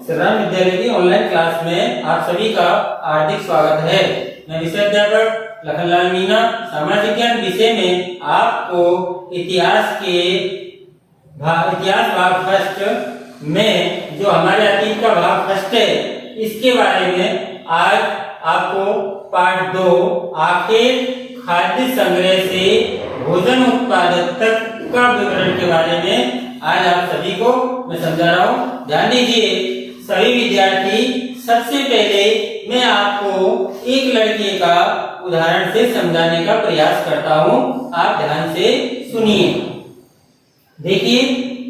श्रीराम विद्यालय की online class में आप सभी का हार्दिक स्वागत है। मैं विषय अध्यापक लखनलाल मीना सामाजिक विज्ञान विषय में आपको इतिहास भाग फर्स्ट में जो हमारे अतीत का भाग फर्स्ट है इसके बारे में आज आपको पार्ट 2 आखिर खाद्य संग्रह से भोजन उत्पादन तक का विवरण के बारे में आज आप सभी को मैं समझा रहा हूँ। ध्यान दीजिए सभी विद्यार्थी, सबसे पहले मैं आपको एक लड़के का उदाहरण से समझाने का प्रयास करता हूँ। आप ध्यान से सुनिए। देखिए,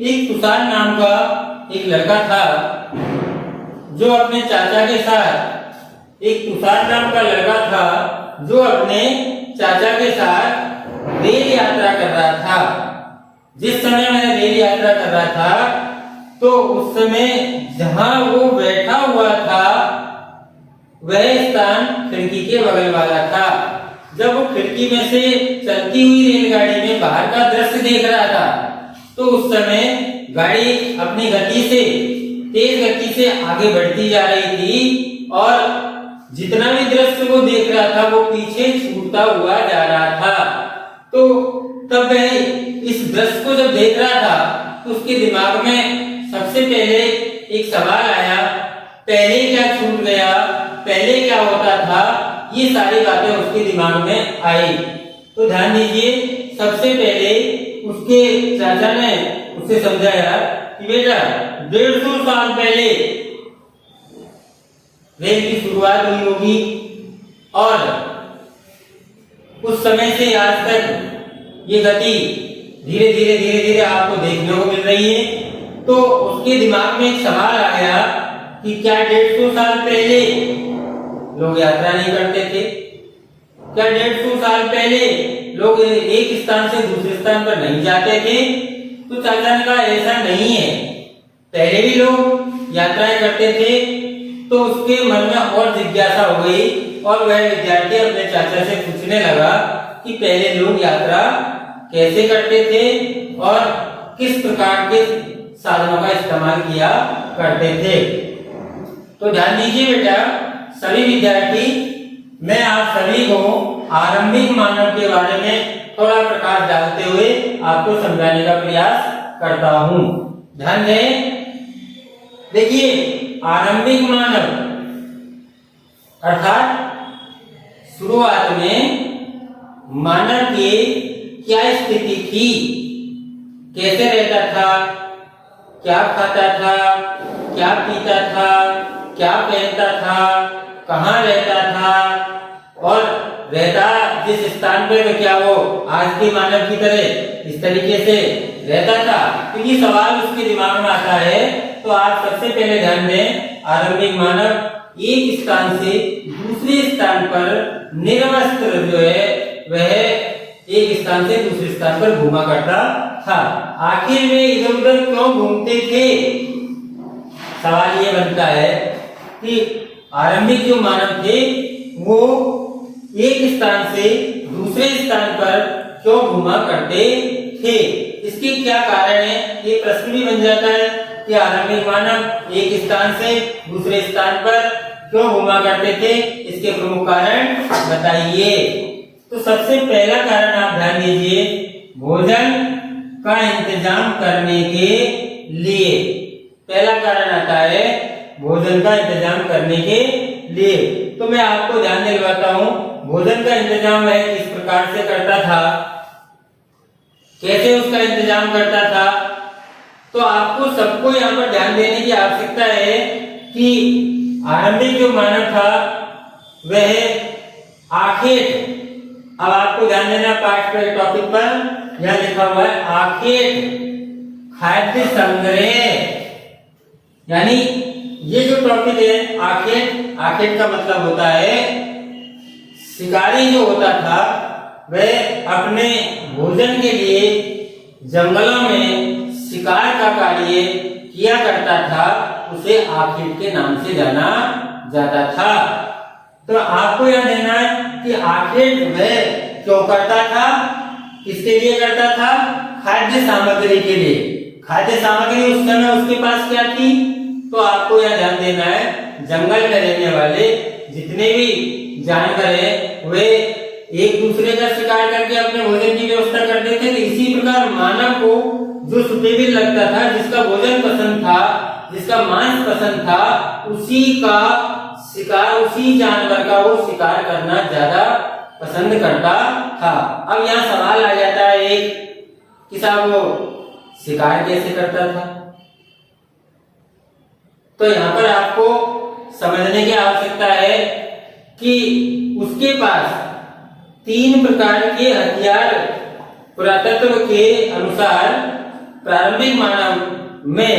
एक तुषार नाम का एक लड़का था जो अपने चाचा के साथ रेल यात्रा कर रहा था। जिस समय मैं रेल यात्रा कर रहा था तो उस समय जहां वो बैठा हुआ था वह स्थान खिड़की के बगल वाला था। जब वो खिड़की में से चलती हुई रेलगाड़ी में बाहर का दृश्य देख रहा था तो उस समय गाड़ी अपनी तेज गति से आगे बढ़ती जा रही थी और जितना भी दृश्य वो देख रहा था वो पीछे छूटता हुआ जा रहा था। तो तब वह इस दृश्य को जब देख रहा था तो उसके दिमाग में सबसे पहले एक सवाल आया, पहले क्या छूट गया, पहले क्या होता था, ये सारी बातें उसके दिमाग में आई। तो ध्यान दीजिए, सबसे पहले उसके चाचा ने उसे समझाया कि बेटा 150 साल पहले रेल की शुरुआत हुई होगी और उस समय से आज तक ये गति धीरे धीरे आपको देखने को मिल रही है। तो उसके दिमाग में एक सवाल आ गया कि क्या 150 साल पहले लोग यात्रा नहीं करते थे? क्या 150 साल पहले लोग एक स्थान से दूसरे स्थान पर नहीं जाते थे? तो चाचा ने कहा ऐसा नहीं है, पहले भी लोग यात्राएं करते थे। तो उसके मन में और जिज्ञासा हो गई और वह विद्यार्थी अपने चाचा से पूछने लगा कि पहले लोग यात्रा कैसे करते थे और किस प्रकार के साधनों का इस्तेमाल किया करते थे। तो ध्यान दीजिए बेटा, सभी विद्यार्थी, मैं आप सभी को आरंभिक मानव के बारे में थोड़ा प्रकाश डालते हुए आपको समझाने का प्रयास करता हूँ। ध्यान दें। देखिए, आरंभिक मानव अर्थात शुरुआत में मानव की क्या स्थिति थी, कैसे रहता था, क्या खाता था, क्या पीता था, क्या पहनता था, कहाँ रहता था और रहता जिस स्थान पर क्या वो आज के मानव की तरह इस तरीके से रहता था। तो ये सवाल उसके दिमाग में आता है। तो आप सबसे पहले ध्यान दें, आरंभिक मानव एक स्थान से दूसरे स्थान पर निर्वस्त्र जो है वह एक स्थान से दूसरे स्थान पर घूमा करता था। आखिर वे इधर उधर क्यों घूमते थे? सवाल ये बनता है कि आरंभिक जो मानव थे वो एक स्थान से दूसरे स्थान पर क्यों घूमा करते थे? इसके क्या कारण है? ये प्रश्न भी बन जाता है कि आरंभिक मानव एक स्थान से दूसरे स्थान पर क्यों घूमा करते थे, इसके प्रमुख कारण बताइए। तो सबसे पहला कारण आप ध्यान दीजिए, भोजन का इंतजाम करने के लिए। पहला कारण आता है भोजन का इंतजाम करने के लिए। तो मैं आपको ध्यान दिलवाता हूँ, भोजन का इंतजाम वह किस प्रकार से करता था, कैसे उसका इंतजाम करता था। तो आपको सबको यहाँ पर ध्यान देने की आवश्यकता है कि आरंभिक जो मानव था वह आखेट, अब आपको ध्यान देना पाठ पर टॉपिक पर यह लिखा हुआ है आखेट खाद्य संग्रह, यानी ये जो टॉपिक है आखेट का मतलब होता है शिकारी जो होता था वह अपने भोजन के लिए जंगलों में शिकार का कार्य किया करता था, उसे आखेट के नाम से जाना जाता था। तो आपको यह देना है कि आखेट वह क्यों करता था, किसके लिए करता था? खाद्य सामग्री के लिए। खाद्य सामग्री उस समय उसके पास क्या थी? तो आपको यह ध्यान देना है, जंगल में रहने वाले जितने भी जानवर है वे एक दूसरे का शिकार करके अपने भोजन की व्यवस्था करते थे। तो इसी प्रकार मानव को जो सुटेबल लगता था, जिसका भोजन पसंद था, जिसका मांस पसंद था, उसी का शिकार, उसी जानवर का वो शिकार करना ज्यादा पसंद करता था। अब यहाँ सवाल आ जाता है एक कि साहब वो शिकार कैसे करता था? तो यहाँ पर आपको समझने की आवश्यकता है कि उसके पास 3 प्रकार के हथियार पुरातत्व के अनुसार प्रारंभिक मानव में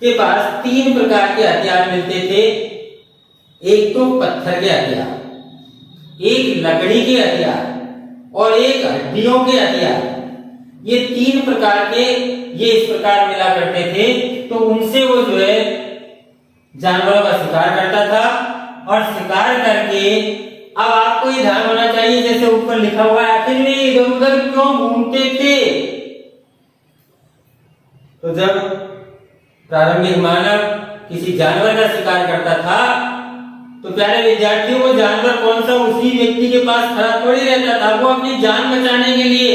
के पास 3 प्रकार के हथियार मिलते थे। एक तो पत्थर के हथियार, एक लकड़ी के हथियार और एक हड्डियों के हथियार। ये 3 प्रकार के ये इस प्रकार मिला करते थे। तो उनसे वो जो है जानवरों का शिकार करता था और शिकार करके अब आपको ये ध्यान होना चाहिए, जैसे ऊपर लिखा हुआ है, आखिर में इधर उधर क्यों घूमते थे? तो जब प्रारंभिक मानव किसी जानवर का शिकार करता था तो प्यारे विद्यार्थियों, वो जानवर कौन सा उसी व्यक्ति के पास खड़ा थोड़ी रहता था। वो अपनी जान बचाने के लिए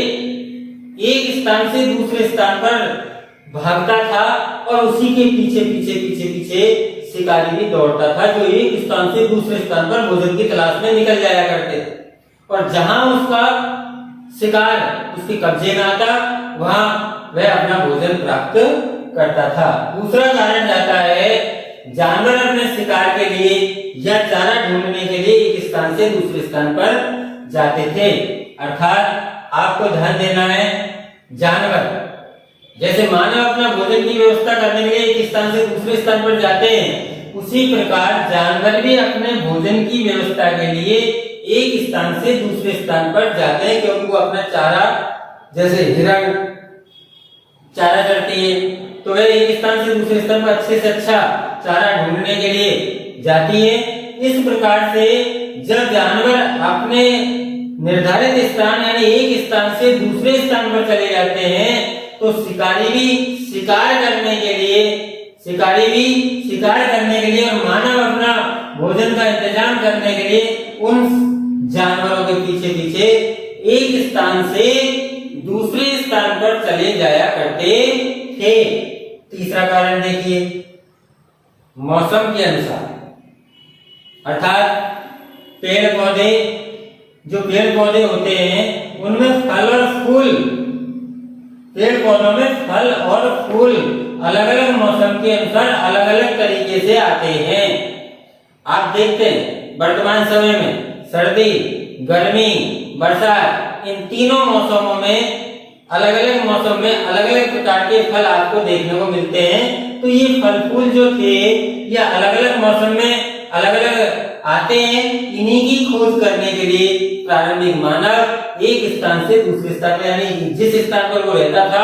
एक स्थान से दूसरे स्थान पर भागता था और उसी के पीछे पीछे पीछे पीछे शिकारी भी दौड़ता था, जो एक स्थान से दूसरे स्थान पर भोजन की तलाश में निकल जाया करते थे। और जहां उसका शिकार उसके कब्जे में आता, वहां वह अपना भोजन प्राप्त करता था। दूसरा कारण जाता है, जानवर अपने शिकार के लिए या चारा ढूंढने के लिए एक स्थान से दूसरे स्थान पर जाते थे। अर्थात आपको ध्यान देना है, जानवर जैसे मानव अपना भोजन की व्यवस्था करने के लिए एक स्थान से दूसरे स्थान पर जाते हैं, उसी प्रकार जानवर भी अपने भोजन की व्यवस्था के लिए एक स्थान से दूसरे स्थान पर जाते हैं, क्योंकि वो अपना चारा, जैसे हिरण चारा चरती है तो वह एक स्थान से दूसरे स्थान पर अच्छे से अच्छा चारा ढूंढने के लिए जाती है। इस प्रकार से जब जानवर अपने निर्धारित स्थान यानी एक स्थान से दूसरे स्थान पर चले जाते हैं, तो शिकारी भी शिकार करने के लिए और मानव अपना भोजन का इंतजाम करने के लिए उन जानवरों के पीछे पीछे एक स्थान से दूसरे स्थान पर चले जाया करते थे। तीसरा कारण देखिए, मौसम के अनुसार, अर्थात पेड़ पौधे होते हैं उनमें फल और फूल, पेड़ पौधों में फल और फूल अलग अलग मौसम के अनुसार अलग अलग तरीके से आते हैं। आप देखते हैं वर्तमान समय में सर्दी, गर्मी, बरसात, इन तीनों मौसमों में अलग अलग मौसम में अलग अलग प्रकार के फल आपको देखने को मिलते हैं। तो ये फल फूल जो थे ये अलग अलग मौसम में अलग अलग आते हैं। इन्हीं की खोज करने के लिए प्रारंभिक मानव एक स्थान से दूसरे स्थान पर, यानी जिस स्थान पर वो रहता था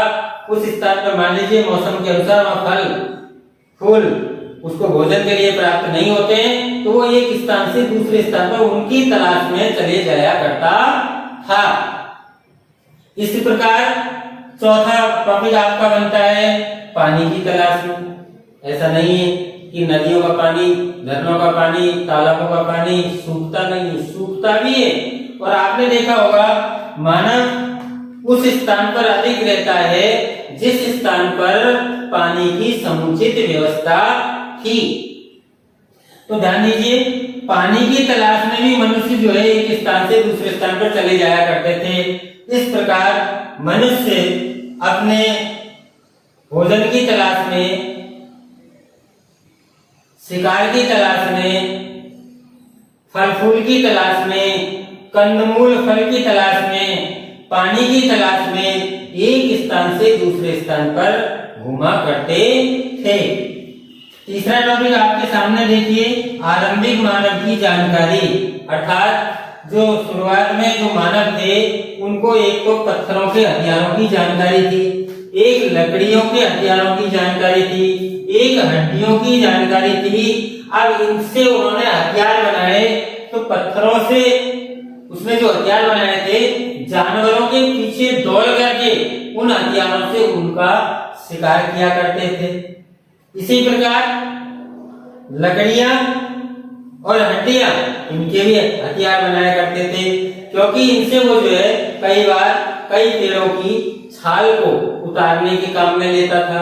उस स्थान पर, मान लीजिए मौसम के अनुसार वहाँ फल फूल उसको भोजन के लिए प्राप्त नहीं होते हैं, तो वो एक स्थान से दूसरे स्थान पर उनकी तलाश में चले जाया करता था। इसी प्रकार चौथा टॉपिक आपका बनता है पानी की तलाश में। ऐसा नहीं है कि नदियों का पानी, झरनों का पानी, तालाबों का पानी सूखता नहीं, सूखता भी है। और आपने देखा होगा मानव उस स्थान पर अधिक रहता है जिस स्थान पर पानी की समुचित व्यवस्था थी। तो ध्यान दीजिए, पानी की तलाश में भी मनुष्य जो है एक स्थान से दूसरे स्थान पर चले जाया करते थे। इस प्रकार मनुष्य अपने भोजन की तलाश में, शिकार की तलाश में, फल फूल की तलाश में, कंदमूल फल की तलाश में, पानी की तलाश में एक स्थान से दूसरे स्थान पर घूमा करते थे। तीसरा टॉपिक आपके सामने देखिए, आरंभिक मानव की जानकारी। अर्थात जो शुरुआत में जो मानव थे उनको एक तो पत्थरों के हथियारों की जानकारी थी, एक लकड़ियों के हथियारों की जानकारी थी, एक हड्डियों की जानकारी थी। अब इनसे उन्होंने हथियार बनाए, तो पत्थरों से उसने जो हथियार बनाए थे, जानवरों के पीछे दौड़ करके उन हथियारों से उनका शिकार किया करते थे। इसी प्रकार लकड़ियां और हड्डियां, इनके भी हथियार बनाया करते थे, क्योंकि इनसे वो जो है कई बार कई पेड़ों की छाल को उतारने के काम में लेता था।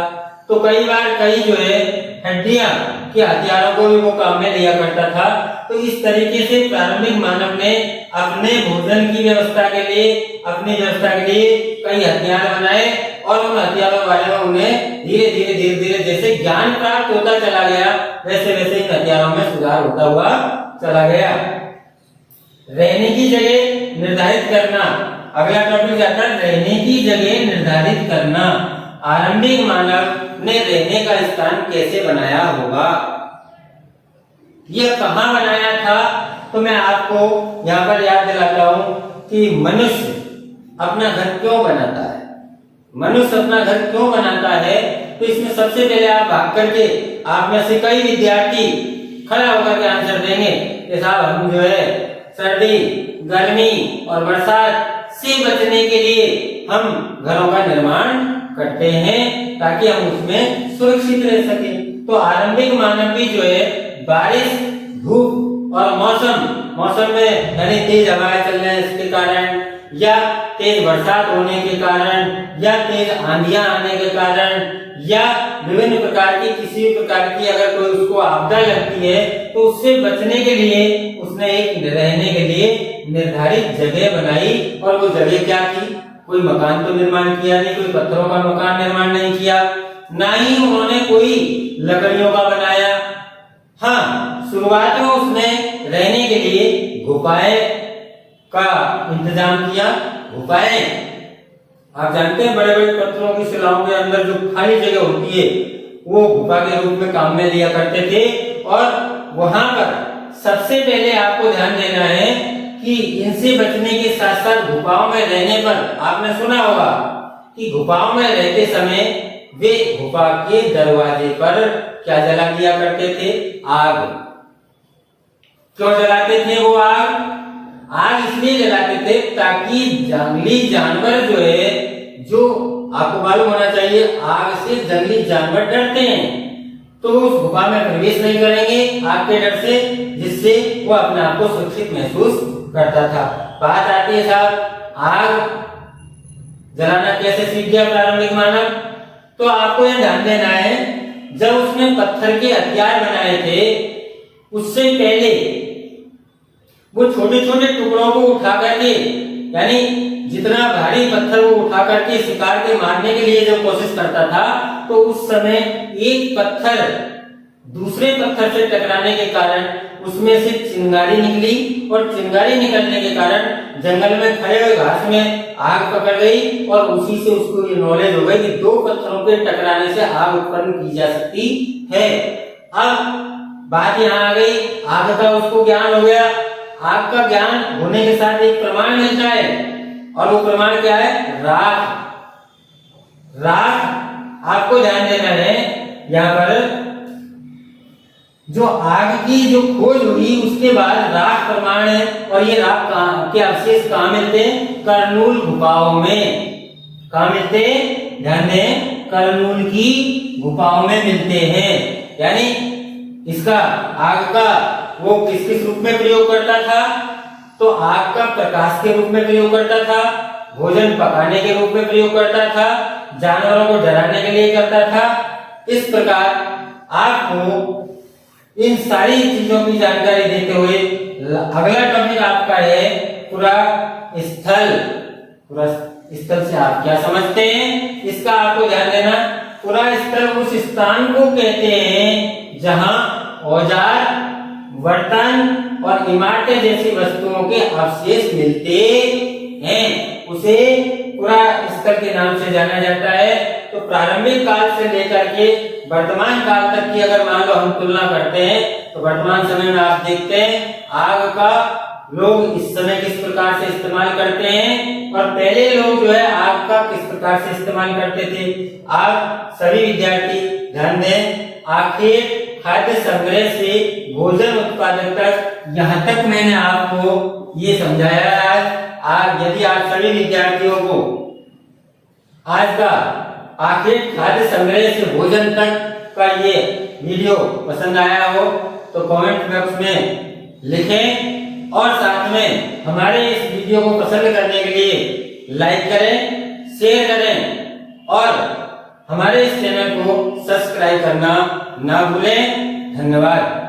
तो कई बार कई जो है हड्डियां के हथियारों को भी वो काम में लिया करता था। तो इस तरीके से प्रारंभिक मानव ने अपने भोजन की व्यवस्था के लिए, अपनी व्यवस्था के लिए कई हथियार बनाए और उन हथियारों के बारे में उन्हें धीरे धीरे जैसे ज्ञान प्राप्त होता चला गया, वैसे वैसे इन हथियारों में सुधार होता हुआ चला गया। रहने की जगह निर्धारित करना, अगला टॉपिक आता है रहने की जगह निर्धारित करना। आरंभिक मानव ने रहने का स्थान कैसे बनाया होगा, यह कहाँ बनाया था? तो मैं आपको यहाँ पर याद दिलाता हूँ कि मनुष्य अपना घर क्यों बनाता है। मनुष्य अपना घर क्यों बनाता है, तो इसमें सबसे पहले आप भाग करके, आप में से कई विद्यार्थी खड़ा होकर के आंसर देंगे कि साहब हम जो है सर्दी, गर्मी और बरसात से बचने के लिए हम घरों का निर्माण करते हैं ताकि हम उसमें सुरक्षित रह सके। तो आरंभिक मानव भी जो है बारिश, धूप और मौसम में यानी तेज हवाएं चलने के कारण या तेज बरसात होने के कारण या तेज आंधियां आने के कारण या विभिन्न प्रकार की किसी भी प्रकार की अगर कोई उसको आपदा लगती है तो उससे बचने के लिए उसने एक रहने के लिए निर्धारित जगह बनाई। और वो जगह क्या थी? कोई मकान तो निर्माण किया नहीं, कोई पत्थरों का मकान निर्माण नहीं किया, ना ही उन्होंने कोई लकड़ियों का बनाया। हाँ, शुरुआत में उसने रहने के लिए गुफाएं का इंतजाम किया। गुफाएं आप जानते हैं, बड़े बड़े पत्थरों की शिलाओं के अंदर जो खाली जगह होती है वो गुफा के रूप में काम में लिया करते थे। और वहां पर सबसे पहले आपको ध्यान देना है कि इनसे बचने के साथ साथ गुफाओं में रहने पर आपने सुना होगा कि गुफाओं में रहते समय वे गुफा के दरवाजे पर क्या जला दिया करते थे? आग। क्यों जलाते थे वो आग? आग इसलिए जलाते थे ताकि जंगली जानवर जो है, जो आपको मालूम होना चाहिए आग से जंगली जानवर डरते हैं, तो उस गुफा में प्रवेश नहीं करेंगे आग के डर से, जिससे वो अपने आप को सुरक्षित महसूस करता था। बात आती है साहब आग जलाना कैसे सीख गया प्रारंभिक मानव? तो आपको यह ध्यान देना है, जब उसने पत्थर के हथियार बनाए थे उससे पहले वो छोटे छोटे टुकड़ों को उठा करके, यानी जितना भारी पत्थर वो उठा करके शिकार के मारने के लिए जब कोशिश करता था तो उस समय एक पत्थर दूसरे पत्थर से टकराने के कारण उसमें से चिंगारी निकली और चिंगारी निकलने के कारण जंगल में खड़े हुए घास में आग पकड़ गई और उसी से उसको ये नॉलेज हो गई कि दो पत्थरों के टकराने से आग उत्पन्न की जा सकती है। अब बात यहाँ आ गई, आग का उसको ज्ञान हो गया। आग का ज्ञान होने के साथ एक प्रमाण मिलता है और वो प्रमाण क्या है? राख। राख आपको ध्यान देना है, यहाँ पर जो आग की जो खोज हुई उसके बाद राख प्रमाण है। और ये राख के अवशेष कहाँ मिलते हैं? करनूल गुफाओं में। कहाँ मिलते हैं? ध्यान दें, करनूल की गुफाओं में मिलते हैं। यानी इसका आग का वो किस किस रूप में प्रयोग करता था? तो आग का प्रकाश के रूप में प्रयोग करता था, भोजन पकाने के रूप में प्रयोग करता था, जानवरों को डराने के लिए करता था। इस प्रकार आपको इन सारी चीजों की जानकारी देते हुए अगला टॉपिक आपका है पूरा स्थल। पूरा स्थल से आप क्या समझते हैं इसका आपको ध्यान देना। पूरा स्थल उस स्थान को कहते हैं जहां औजार, बर्तन और इमारतें जैसी वस्तुओं के अवशेष मिलते हैं, उसे पूरा स्थल के नाम से जाना जाता है। तो प्रारंभिक काल से लेकर के वर्तमान काल तक की अगर मान लो हम तुलना करते हैं तो वर्तमान समय में आप देखते हैं आग का लोग इस समय किस प्रकार से इस्तेमाल करते हैं और पहले लोग जो है आग का किस प्रकार से इस्तेमाल करते थे। आप सभी विद्यार्थी ध्यान दें, आखिर खाद्य संग्रह से भोजन उत्पादन तक, यहाँ तक मैंने आपको ये समझाया है। आज यदि आप सभी विद्यार्थियों को आज का आखिर खाद्य संग्रह से भोजन तक का ये वीडियो पसंद आया हो तो कमेंट बॉक्स में लिखें और साथ में हमारे इस वीडियो को पसंद करने के लिए लाइक करें, शेयर करें और हमारे इस चैनल को सब्सक्राइब करना ना भूलें। धन्यवाद।